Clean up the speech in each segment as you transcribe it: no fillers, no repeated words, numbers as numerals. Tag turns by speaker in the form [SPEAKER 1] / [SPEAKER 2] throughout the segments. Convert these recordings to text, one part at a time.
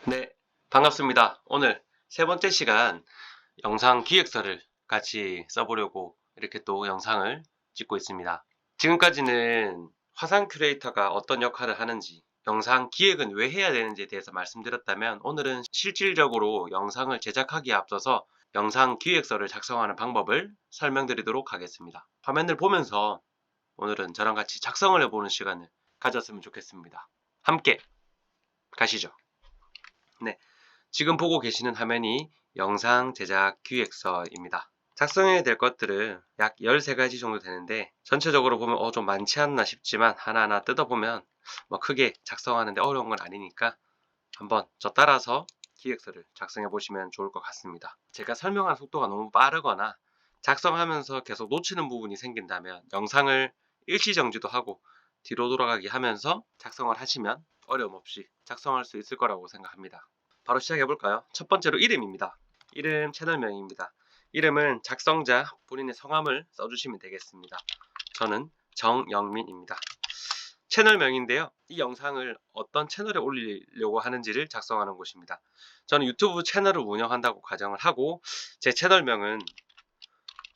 [SPEAKER 1] 네, 반갑습니다. 오늘 세 번째 시간 영상 기획서를 같이 써보려고 이렇게 또 영상을 찍고 있습니다. 지금까지는 화상 큐레이터가 어떤 역할을 하는지, 영상 기획은 왜 해야 되는지에 대해서 말씀드렸다면, 오늘은 실질적으로 영상을 제작하기에 앞서서 영상 기획서를 작성하는 방법을 설명드리도록 하겠습니다. 화면을 보면서 오늘은 저랑 같이 작성을 해보는 시간을 가졌으면 좋겠습니다. 함께 가시죠. 네. 지금 보고 계시는 화면이 영상 제작 기획서입니다. 작성해야 될 것들은 약 13가지 정도 되는데, 전체적으로 보면 좀 많지 않나 싶지만 하나하나 뜯어보면 뭐 크게 작성하는데 어려운 건 아니니까 한번 저 따라서 기획서를 작성해 보시면 좋을 것 같습니다. 제가 설명하는 속도가 너무 빠르거나 작성하면서 계속 놓치는 부분이 생긴다면 영상을 일시정지도 하고 뒤로 돌아가기 하면서 작성을 하시면 어려움 없이 작성할 수 있을 거라고 생각합니다. 바로 시작해 볼까요? 첫 번째로 이름입니다. 이름 채널명입니다. 이름은 작성자 본인의 성함을 써주시면 되겠습니다. 저는 정영민입니다. 채널명인데요. 이 영상을 어떤 채널에 올리려고 하는지를 작성하는 곳입니다. 저는 유튜브 채널을 운영한다고 가정을 하고, 제 채널명은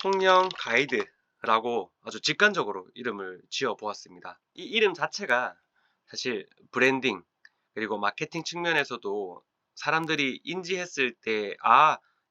[SPEAKER 1] 통영 가이드라고 아주 직관적으로 이름을 지어 보았습니다. 이 이름 자체가 사실 브랜딩 그리고 마케팅 측면에서도 사람들이 인지했을 때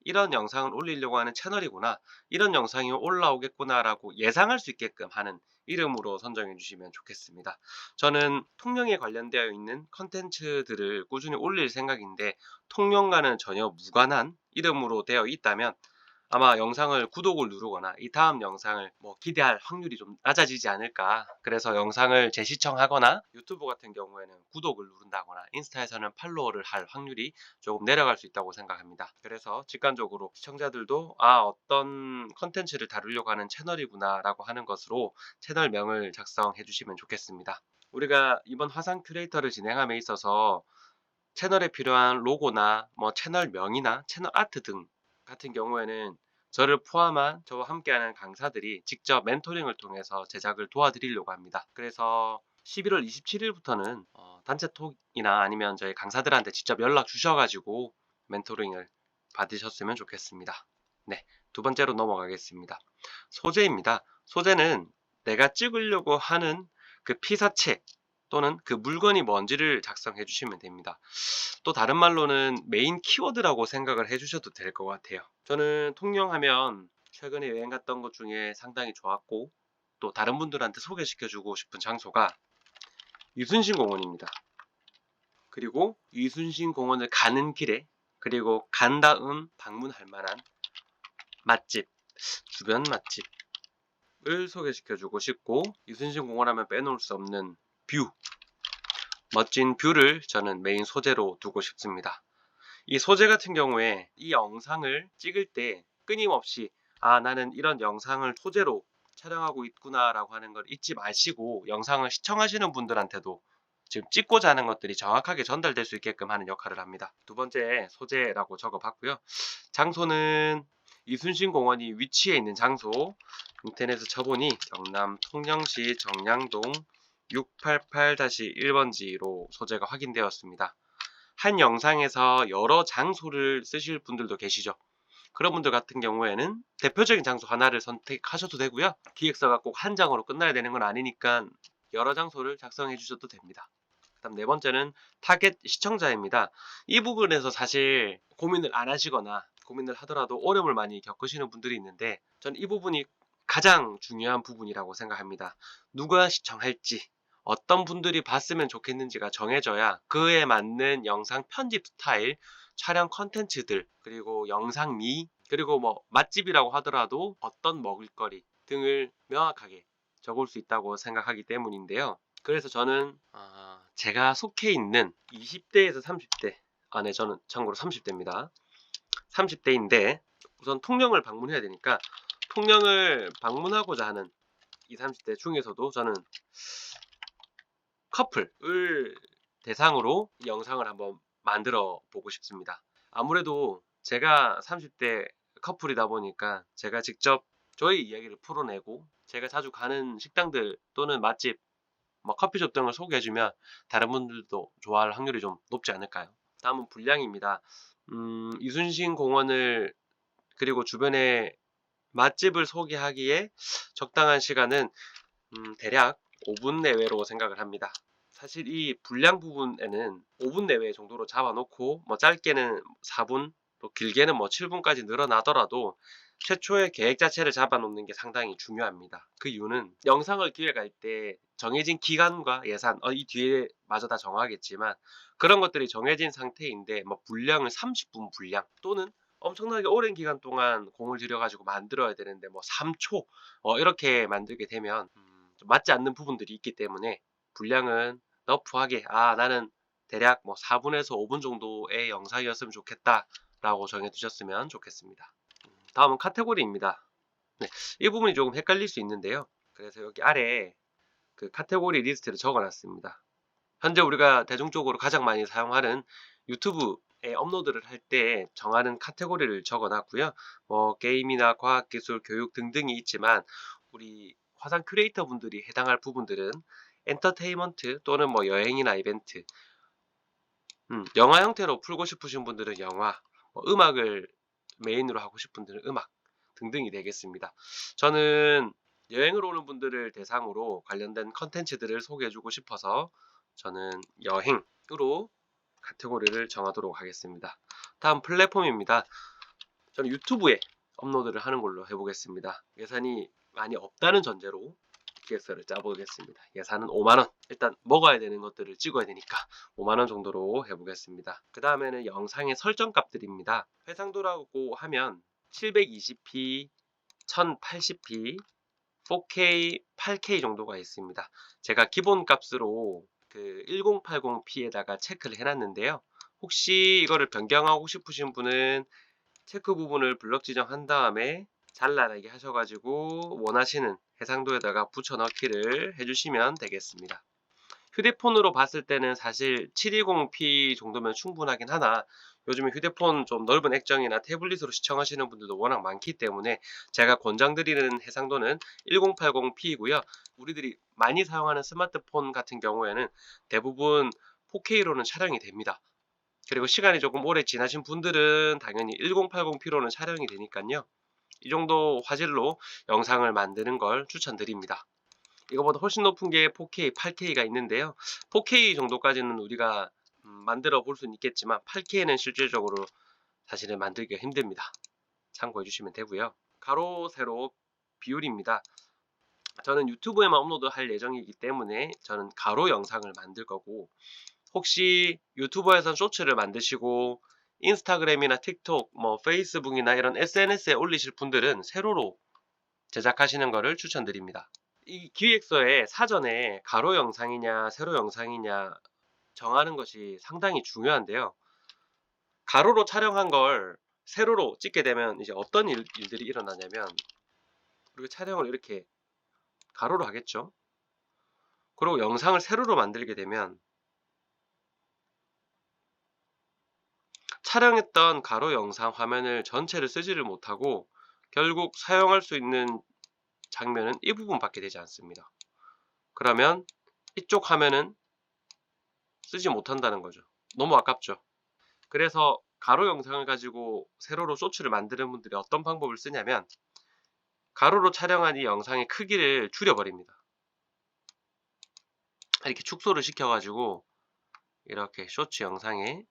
[SPEAKER 1] 이런 영상을 올리려고 하는 채널이구나, 이런 영상이 올라오겠구나 라고 예상할 수 있게끔 하는 이름으로 선정해 주시면 좋겠습니다. 저는 통영에 관련되어 있는 컨텐츠들을 꾸준히 올릴 생각인데, 통영과는 전혀 무관한 이름으로 되어 있다면 아마 영상을 구독을 누르거나 이 다음 영상을 기대할 확률이 좀 낮아지지 않을까. 그래서 영상을 재시청하거나 유튜브 같은 경우에는 구독을 누른다거나 인스타에서는 팔로워를 할 확률이 조금 내려갈 수 있다고 생각합니다. 그래서 직관적으로 시청자들도 어떤 컨텐츠를 다루려고 하는 채널이구나 라고 하는 것으로 채널명을 작성해 주시면 좋겠습니다. 우리가 이번 화상 큐레이터를 진행함에 있어서 채널에 필요한 로고나 채널명이나 채널 아트 등 같은 경우에는 저를 포함한 저와 함께하는 강사들이 직접 멘토링을 통해서 제작을 도와드리려고 합니다. 그래서 11월 27일부터는 단체 톡이나 아니면 저희 강사들한테 직접 연락 주셔가지고 멘토링을 받으셨으면 좋겠습니다. 네, 두 번째로 넘어가겠습니다. 소재입니다. 소재는 내가 찍으려고 하는 그 피사체 또는 그 물건이 뭔지를 작성해 주시면 됩니다. 또 다른 말로는 메인 키워드라고 생각을 해주셔도 될 것 같아요. 저는 통영하면 최근에 여행 갔던 것 중에 상당히 좋았고, 또 다른 분들한테 소개시켜주고 싶은 장소가 이순신 공원입니다. 그리고 이순신 공원을 가는 길에, 그리고 간 다음 방문할 만한 맛집, 주변 맛집을 소개시켜주고 싶고, 이순신 공원 하면 빼놓을 수 없는 뷰, 멋진 뷰를 저는 메인 소재로 두고 싶습니다. 이 소재 같은 경우에 이 영상을 찍을 때 끊임없이 나는 이런 영상을 소재로 촬영하고 있구나 라고 하는 걸 잊지 마시고, 영상을 시청하시는 분들한테도 지금 찍고자 하는 것들이 정확하게 전달될 수 있게끔 하는 역할을 합니다. 두 번째 소재라고 적어봤고요. 장소는 이순신 공원이 위치해 있는 장소, 인터넷에 쳐보니 경남 통영시 정량동 688-1번지로 소재가 확인되었습니다. 한 영상에서 여러 장소를 쓰실 분들도 계시죠. 그런 분들 같은 경우에는 대표적인 장소 하나를 선택하셔도 되고요. 기획서가 꼭 한 장으로 끝나야 되는 건 아니니까 여러 장소를 작성해 주셔도 됩니다. 그다음 네 번째는 타겟 시청자입니다. 이 부분에서 사실 고민을 안 하시거나 고민을 하더라도 어려움을 많이 겪으시는 분들이 있는데, 전 이 부분이 가장 중요한 부분이라고 생각합니다. 누가 시청할지, 어떤 분들이 봤으면 좋겠는지가 정해져야 그에 맞는 영상 편집 스타일, 촬영 컨텐츠들, 그리고 영상미, 그리고 맛집이라고 하더라도 어떤 먹을거리 등을 명확하게 적을 수 있다고 생각하기 때문인데요. 그래서 저는 제가 속해 있는 20대에서 30대, 네, 저는 참고로 30대입니다. 30대인데 우선 통영을 방문해야 되니까 통영을 방문하고자 하는 20, 30대 중에서도 저는 커플을 대상으로 이 영상을 한번 만들어 보고 싶습니다. 아무래도 제가 30대 커플이다 보니까 제가 직접 저희 이야기를 풀어내고, 제가 자주 가는 식당들 또는 맛집, 커피숍 등을 소개해주면 다른 분들도 좋아할 확률이 좀 높지 않을까요? 다음은 분량입니다. 이순신 공원을 그리고 주변에 맛집을 소개하기에 적당한 시간은 대략 5분 내외로 생각을 합니다. 사실 이 분량 부분에는 5분 내외 정도로 잡아놓고 뭐 짧게는 4분, 또 길게는 뭐 7분까지 늘어나더라도 최초의 계획 자체를 잡아놓는 게 상당히 중요합니다. 그 이유는 영상을 기획할 때 정해진 기간과 예산, 이 뒤에 마저 다 정하겠지만 그런 것들이 정해진 상태인데 뭐 분량을 30분 분량 또는 엄청나게 오랜 기간 동안 공을 들여가지고 만들어야 되는데 뭐 3초 이렇게 만들게 되면 좀 맞지 않는 부분들이 있기 때문에 분량은 러프하게 나는 대략 뭐 4분에서 5분 정도의 영상이었으면 좋겠다라고 정해두셨으면 좋겠습니다. 다음은 카테고리입니다. 네, 이 부분이 조금 헷갈릴 수 있는데요. 그래서 여기 아래에 그 카테고리 리스트를 적어놨습니다. 현재 우리가 대중적으로 가장 많이 사용하는 유튜브에 업로드를 할 때 정하는 카테고리를 적어놨고요. 뭐 게임이나 과학기술, 교육 등등이 있지만 우리 화상 큐레이터 분들이 해당할 부분들은 엔터테인먼트 또는 뭐 여행이나 이벤트, 영화 형태로 풀고 싶으신 분들은 영화, 뭐 음악을 메인으로 하고 싶은 분들은 음악 등등이 되겠습니다. 저는 여행을 오는 분들을 대상으로 관련된 컨텐츠들을 소개해주고 싶어서 저는 여행으로 카테고리를 정하도록 하겠습니다. 다음 플랫폼입니다. 저는 유튜브에 업로드를 하는 걸로 해보겠습니다. 예산이 많이 없다는 전제로 기획서를 짜보겠습니다. 예산은 5만원. 일단 먹어야 되는 것들을 찍어야 되니까 5만원 정도로 해보겠습니다. 그 다음에는 영상의 설정 값들입니다. 해상도라고 하면 720p, 1080p, 4K, 8K 정도가 있습니다. 제가 기본 값으로 그 1080p에다가 체크를 해놨는데요. 혹시 이거를 변경하고 싶으신 분은 체크 부분을 블럭 지정한 다음에 잘라내게 하셔가지고 원하시는 해상도에다가 붙여 넣기를 해주시면 되겠습니다. 휴대폰으로 봤을 때는 사실 720p 정도면 충분하긴 하나 요즘에 휴대폰 좀 넓은 액정이나 태블릿으로 시청하시는 분들도 워낙 많기 때문에 제가 권장드리는 해상도는 1080p이고요. 우리들이 많이 사용하는 스마트폰 같은 경우에는 대부분 4K로는 촬영이 됩니다. 그리고 시간이 조금 오래 지나신 분들은 당연히 1080p로는 촬영이 되니까요. 이 정도 화질로 영상을 만드는 걸 추천드립니다. 이거보다 훨씬 높은 게 4K, 8K가 있는데요. 4K 정도까지는 우리가 만들어 볼 수는 있겠지만 8K는 실질적으로 사실은 만들기가 힘듭니다. 참고해 주시면 되고요. 가로, 세로 비율입니다. 저는 유튜브에만 업로드할 예정이기 때문에 저는 가로 영상을 만들 거고 혹시 유튜버에선 쇼츠를 만드시고 인스타그램이나 틱톡, 뭐 페이스북이나 이런 SNS에 올리실 분들은 세로로 제작하시는 것을 추천드립니다. 이 기획서에 사전에 가로 영상이냐 세로 영상이냐 정하는 것이 상당히 중요한데요. 가로로 촬영한 걸 세로로 찍게 되면 이제 어떤 일들이 일어나냐면 우리가 촬영을 이렇게 가로로 하겠죠. 그리고 영상을 세로로 만들게 되면 촬영했던 가로 영상 화면을 전체를 쓰지를 못하고 결국 사용할 수 있는 장면은 이 부분밖에 되지 않습니다. 그러면 이쪽 화면은 쓰지 못한다는 거죠. 너무 아깝죠. 그래서 가로 영상을 가지고 세로로 쇼츠를 만드는 분들이 어떤 방법을 쓰냐면 가로로 촬영한 이 영상의 크기를 줄여버립니다. 이렇게 축소를 시켜가지고 이렇게 쇼츠 영상에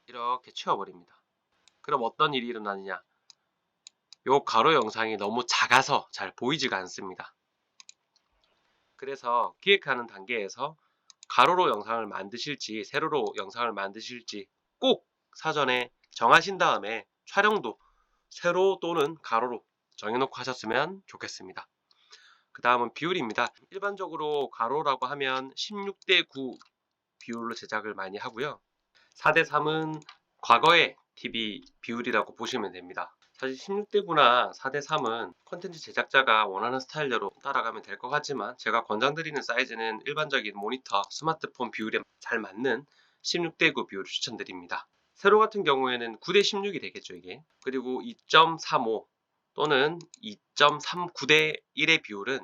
[SPEAKER 1] 이렇게 채워버립니다. 그럼 어떤 일이 일어나느냐? 요 가로 영상이 너무 작아서 잘 보이지가 않습니다. 그래서 기획하는 단계에서 가로로 영상을 만드실지 세로로 영상을 만드실지 꼭 사전에 정하신 다음에 촬영도 세로 또는 가로로 정해놓고 하셨으면 좋겠습니다. 그 다음은 비율입니다. 일반적으로 가로라고 하면 16:9 비율로 제작을 많이 하고요. 4:3은 과거의 TV 비율이라고 보시면 됩니다. 사실 16:9나 4:3은 콘텐츠 제작자가 원하는 스타일대로 따라가면 될 것 같지만 제가 권장드리는 사이즈는 일반적인 모니터, 스마트폰 비율에 잘 맞는 16:9 비율을 추천드립니다. 세로 같은 경우에는 9:16이 되겠죠 이게. 그리고 2.35 또는 2.39:1의 비율은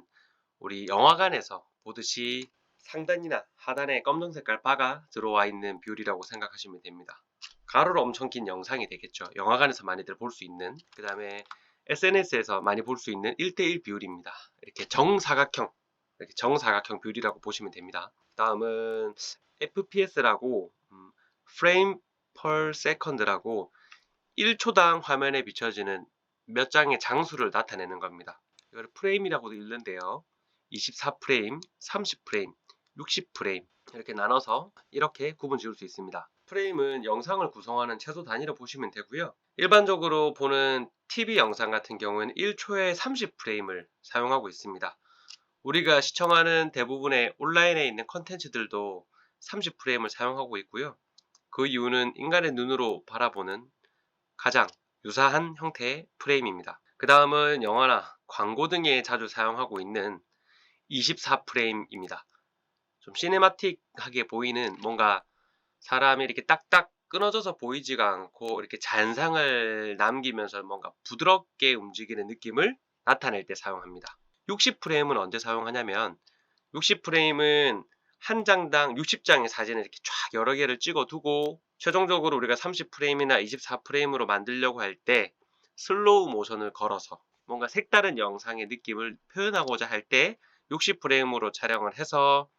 [SPEAKER 1] 우리 영화관에서 보듯이 상단이나 하단에 검정 색깔 바가 들어와 있는 뷰이라고 생각하시면 됩니다. 가로로 엄청 긴 영상이 되겠죠. 영화관에서 많이들 볼 수 있는, 그 다음에 SNS에서 많이 볼 수 있는 1:1 비율입니다. 이렇게 정사각형 뷰이라고 보시면 됩니다. 다음은 FPS라고 Frame per Second라고 1초당 화면에 비춰지는 몇 장의 장수를 나타내는 겁니다. 이걸 프레임이라고도 읽는데요. 24프레임, 30프레임, 60프레임 이렇게 나눠서 이렇게 구분 지을 수 있습니다. 프레임은 영상을 구성하는 최소 단위로 보시면 되고요. 일반적으로 보는 TV 영상 같은 경우에는 1초에 30프레임을 사용하고 있습니다. 우리가 시청하는 대부분의 온라인에 있는 컨텐츠들도 30프레임을 사용하고 있고요. 그 이유는 인간의 눈으로 바라보는 가장 유사한 형태의 프레임입니다. 그 다음은 영화나 광고 등에 자주 사용하고 있는 24프레임입니다. 좀 시네마틱하게 보이는, 뭔가 사람이 이렇게 딱딱 끊어져서 보이지가 않고 이렇게 잔상을 남기면서 뭔가 부드럽게 움직이는 느낌을 나타낼 때 사용합니다. 60프레임은 언제 사용하냐면, 60프레임은 한 장당 60장의 사진을 이렇게 쫙 여러 개를 찍어 두고 최종적으로 우리가 30프레임이나 24프레임으로 만들려고 할 때 슬로우 모션을 걸어서 뭔가 색다른 영상의 느낌을 표현하고자 할 때 60프레임으로 촬영을 해서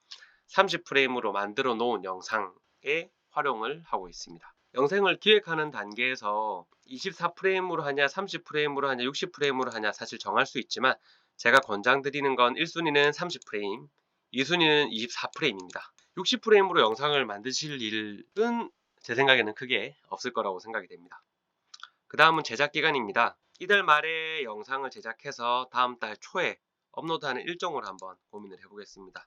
[SPEAKER 1] 30프레임으로 만들어 놓은 영상에 활용을 하고 있습니다. 영상을 기획하는 단계에서 24프레임으로 하냐, 30프레임으로 하냐, 60프레임으로 하냐 사실 정할 수 있지만, 제가 권장드리는 건 1순위는 30프레임, 2순위는 24프레임입니다. 60프레임으로 영상을 만드실 일은 제 생각에는 크게 없을 거라고 생각이 됩니다. 그 다음은 제작 기간입니다. 이달 말에 영상을 제작해서 다음 달 초에 업로드하는 일정을 한번 고민을 해보겠습니다.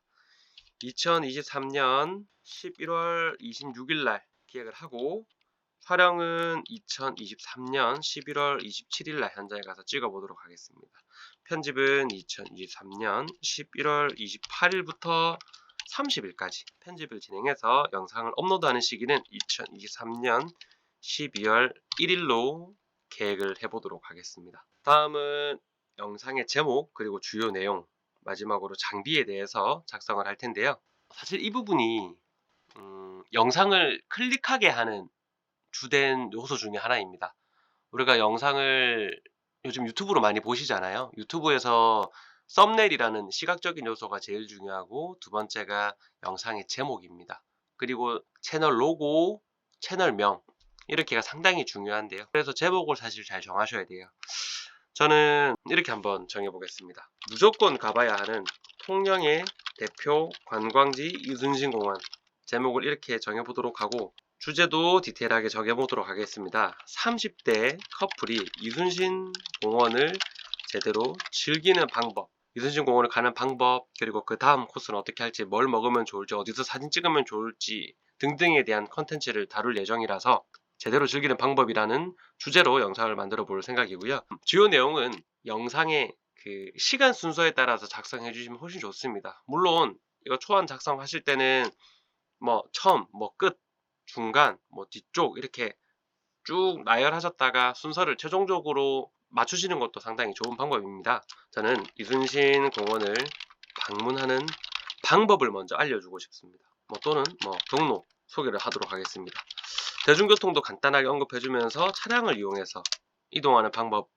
[SPEAKER 1] 2023년 11월 26일 날 기획을 하고, 촬영은 2023년 11월 27일 날 현장에 가서 찍어보도록 하겠습니다. 편집은 2023년 11월 28일부터 30일까지 편집을 진행해서 영상을 업로드하는 시기는 2023년 12월 1일로 계획을 해보도록 하겠습니다. 다음은 영상의 제목 그리고 주요 내용, 마지막으로 장비에 대해서 작성을 할 텐데요. 사실 이 부분이 영상을 클릭하게 하는 주된 요소 중에 하나입니다. 우리가 영상을 요즘 유튜브로 많이 보시잖아요. 유튜브에서 썸네일이라는 시각적인 요소가 제일 중요하고, 두 번째가 영상의 제목입니다. 그리고 채널 로고, 채널명, 이렇게가 상당히 중요한데요. 그래서 제목을 사실 잘 정하셔야 돼요. 저는 이렇게 한번 정해보겠습니다. 무조건 가봐야 하는 통영의 대표 관광지 이순신공원, 제목을 이렇게 정해보도록 하고, 주제도 디테일하게 정해보도록 하겠습니다. 30대 커플이 이순신 공원을 제대로 즐기는 방법, 이순신 공원을 가는 방법, 그리고 그 다음 코스는 어떻게 할지, 뭘 먹으면 좋을지, 어디서 사진 찍으면 좋을지 등등에 대한 컨텐츠를 다룰 예정이라서 제대로 즐기는 방법이라는 주제로 영상을 만들어 볼 생각이고요. 주요 내용은 영상의 그 시간 순서에 따라서 작성해 주시면 훨씬 좋습니다. 물론 이거 초안 작성하실 때는 뭐 처음, 뭐 끝, 중간, 뭐 뒤쪽 이렇게 쭉 나열하셨다가 순서를 최종적으로 맞추시는 것도 상당히 좋은 방법입니다. 저는 이순신 공원을 방문하는 방법을 먼저 알려주고 싶습니다. 또는 경로 소개를 하도록 하겠습니다. 대중교통도 간단하게 언급해주면서 차량을 이용해서 이동하는 방법,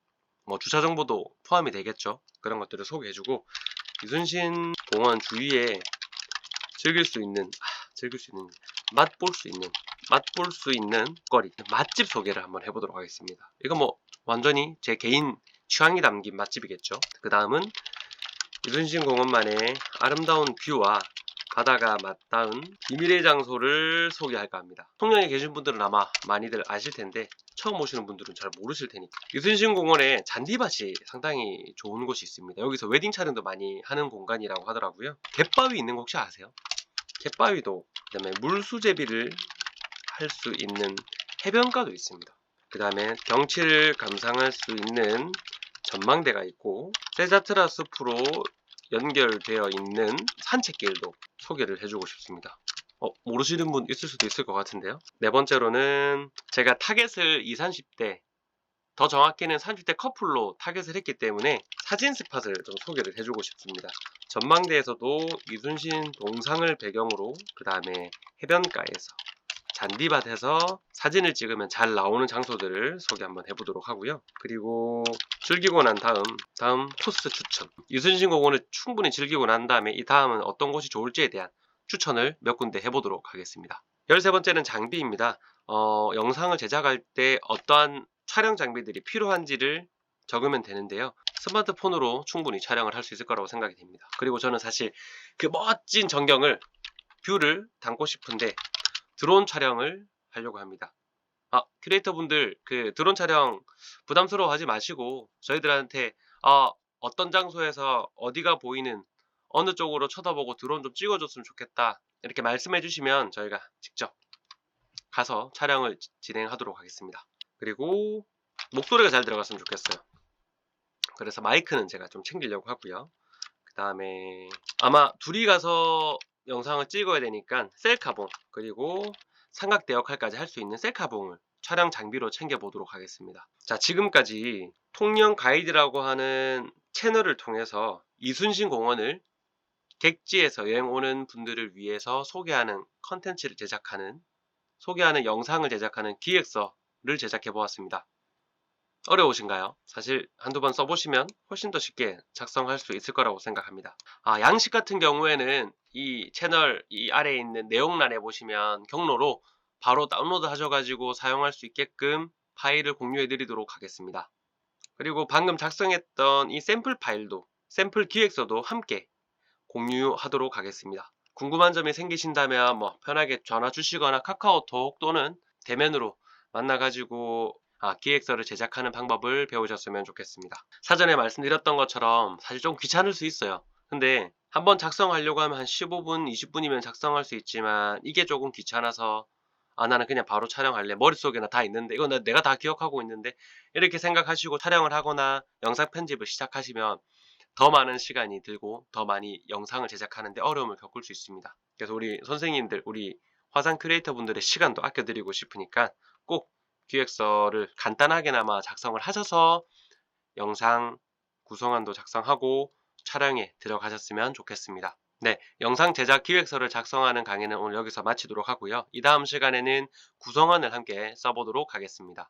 [SPEAKER 1] 주차 정보도 포함이 되겠죠. 그런 것들을 소개해주고, 이순신 공원 주위에 즐길 수 있는, 맛볼 수 있는 거리, 맛집 소개를 한번 해보도록 하겠습니다. 이거 완전히 제 개인 취향이 담긴 맛집이겠죠. 그 다음은 이순신 공원만의 아름다운 뷰와 바다가 맞닿은 비밀의 장소를 소개할까 합니다. 통영에 계신 분들은 아마 많이들 아실 텐데, 처음 오시는 분들은 잘 모르실 테니까. 이순신 공원에 잔디밭이 상당히 좋은 곳이 있습니다. 여기서 웨딩 촬영도 많이 하는 공간이라고 하더라고요. 갯바위 있는 거 혹시 아세요? 갯바위도, 그 다음에 물수제비를 할 수 있는 해변가도 있습니다. 그 다음에 경치를 감상할 수 있는 전망대가 있고, 세자트라 숲으로 연결되어 있는 산책길도 소개를 해주고 싶습니다. 모르시는 분 있을 수도 있을 것 같은데요. 네 번째로는 제가 타겟을 20, 30대 더 정확히는 30대 커플로 타겟을 했기 때문에 사진 스팟을 좀 소개를 해주고 싶습니다. 전망대에서도 이순신 동상을 배경으로 그 다음에 해변가에서 잔디밭에서 사진을 찍으면 잘 나오는 장소들을 소개 한번 해보도록 하고요. 그리고 즐기고 난 다음 코스 추천. 이순신 공원을 충분히 즐기고 난 다음에 이 다음은 어떤 곳이 좋을지에 대한 추천을 몇 군데 해보도록 하겠습니다. 13번째는 장비입니다. 영상을 제작할 때 어떠한 촬영 장비들이 필요한지를 적으면 되는데요. 스마트폰으로 충분히 촬영을 할 수 있을 거라고 생각이 됩니다. 그리고 저는 사실 그 멋진 전경을 뷰를 담고 싶은데 드론 촬영을 하려고 합니다. 큐레이터 분들 그 드론 촬영 부담스러워 하지 마시고 저희들한테 어떤 장소에서 어디가 보이는 어느 쪽으로 쳐다보고 드론 좀 찍어줬으면 좋겠다 이렇게 말씀해 주시면 저희가 직접 가서 촬영을 진행하도록 하겠습니다. 그리고 목소리가 잘 들어갔으면 좋겠어요. 그래서 마이크는 제가 좀 챙기려고 하고요. 그 다음에 아마 둘이 가서 영상을 찍어야 되니까 셀카봉 그리고 삼각대 역할까지 할 수 있는 셀카봉을 촬영 장비로 챙겨보도록 하겠습니다. 자, 지금까지 통영 가이드라고 하는 채널을 통해서 이순신 공원을 객지에서 여행 오는 분들을 위해서 소개하는 컨텐츠를 소개하는 영상을 제작하는 기획서를 제작해 보았습니다. 어려우신가요? 사실 한두 번 써보시면 훨씬 더 쉽게 작성할 수 있을 거라고 생각합니다. 양식 같은 경우에는 이 채널 이 아래에 있는 내용란에 보시면 경로로 바로 다운로드 하셔가지고 사용할 수 있게끔 파일을 공유해 드리도록 하겠습니다. 그리고 방금 작성했던 이 샘플 파일도 샘플 기획서도 함께 공유하도록 하겠습니다. 궁금한 점이 생기신다면 편하게 전화 주시거나 카카오톡 또는 대면으로 만나가지고 기획서를 제작하는 방법을 배우셨으면 좋겠습니다. 사전에 말씀드렸던 것처럼 사실 좀 귀찮을 수 있어요. 근데 한번 작성하려고 하면 한 15분, 20분이면 작성할 수 있지만 이게 조금 귀찮아서 나는 그냥 바로 촬영할래. 머릿속에나 다 있는데 이거 내가 다 기억하고 있는데 이렇게 생각하시고 촬영을 하거나 영상 편집을 시작하시면 더 많은 시간이 들고 더 많이 영상을 제작하는데 어려움을 겪을 수 있습니다. 그래서 우리 선생님들, 우리 화상 크리에이터 분들의 시간도 아껴드리고 싶으니까 꼭 기획서를 간단하게나마 작성을 하셔서 영상 구성안도 작성하고 촬영에 들어가셨으면 좋겠습니다. 네, 영상 제작 기획서를 작성하는 강의는 오늘 여기서 마치도록 하고요. 이 다음 시간에는 구성안을 함께 써보도록 하겠습니다.